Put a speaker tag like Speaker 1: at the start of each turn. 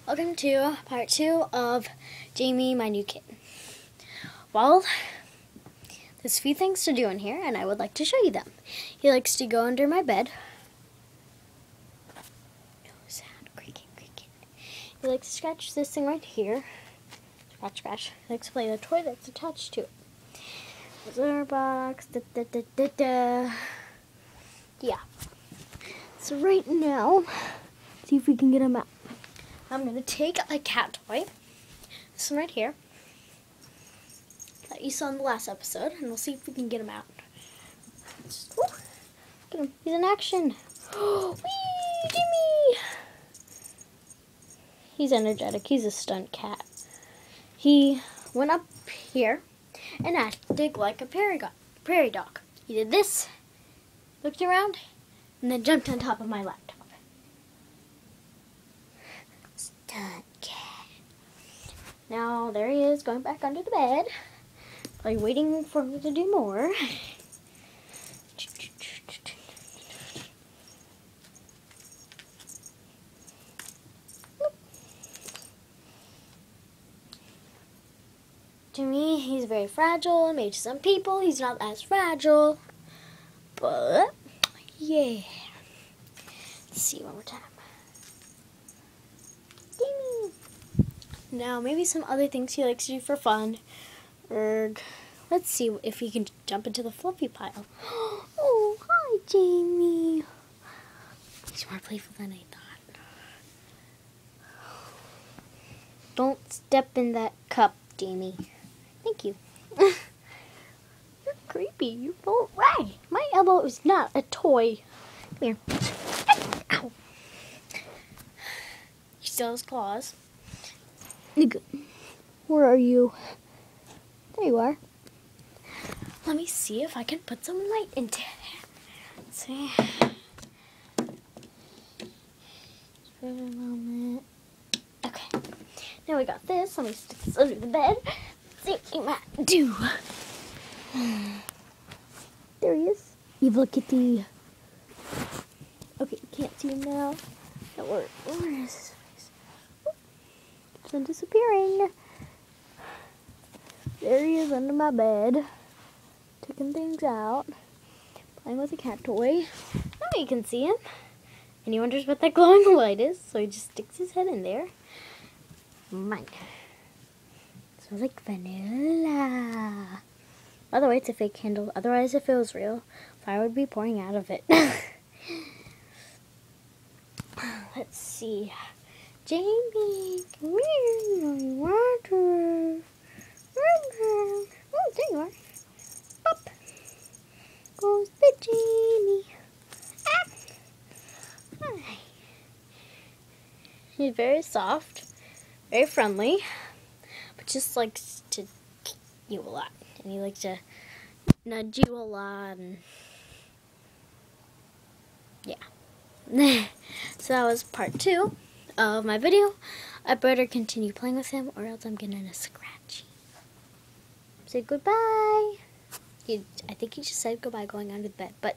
Speaker 1: Welcome to part 2 of Jamie, my new kitten. Well, there's a few things to do in here, and I would like to show you them. He likes to go under my bed. No sound, creaking. He likes to scratch this thing right here. Scratch. He likes to play the toy that's attached to it. Scissor box. Yeah. So right now, see if we can get him out. I'm going to take a cat toy, this one right here, that you saw in the last episode, and we'll see if we can get him out. Ooh, get him. He's in action. Whee, Jimmy! He's energetic. He's a stunt cat. He went up here and acted like a prairie dog. He did this, looked around, and then jumped on top of my laptop. Stunt cat. Now there he is, going back under the bed, like waiting for me to do more. To me, he's very fragile. Maybe to some people, he's not as fragile. But yeah. Let's see one more time. Now, maybe some other things he likes to do for fun. Let's see if he can jump into the fluffy pile. Oh, hi, Jamie. He's more playful than I thought. Don't step in that cup, Jamie. Thank you. You're creepy. You pull away. My elbow is not a toy. Come here. Ow. He still has claws. Good. Where are you? There you are. Let me see if I can put some light into it. Let's see. Just wait a moment. Okay. Now we got this. Let me stick this under the bed. Let's see what he might do. There he is. Evil kitty. Okay, you can't see him now. Where is his face? And disappearing. There he is under my bed, taking things out, playing with a cat toy. Now you can see him, and he wonders what that glowing light is, so he just sticks his head in there. Mine. Smells like vanilla. By the way, it's a fake candle. Otherwise, if it was real, fire would be pouring out of it. Let's see. Jamie, come here, you water. Oh, there you are. Up goes the Jamie. Ah. Hi. He's very soft, very friendly, but just likes to kick you a lot. And he likes to nudge you a lot. And yeah. So that was part 2 of my video. I better continue playing with him or else I'm getting a scratchy. Say goodbye. I think he just said goodbye going under the bed, but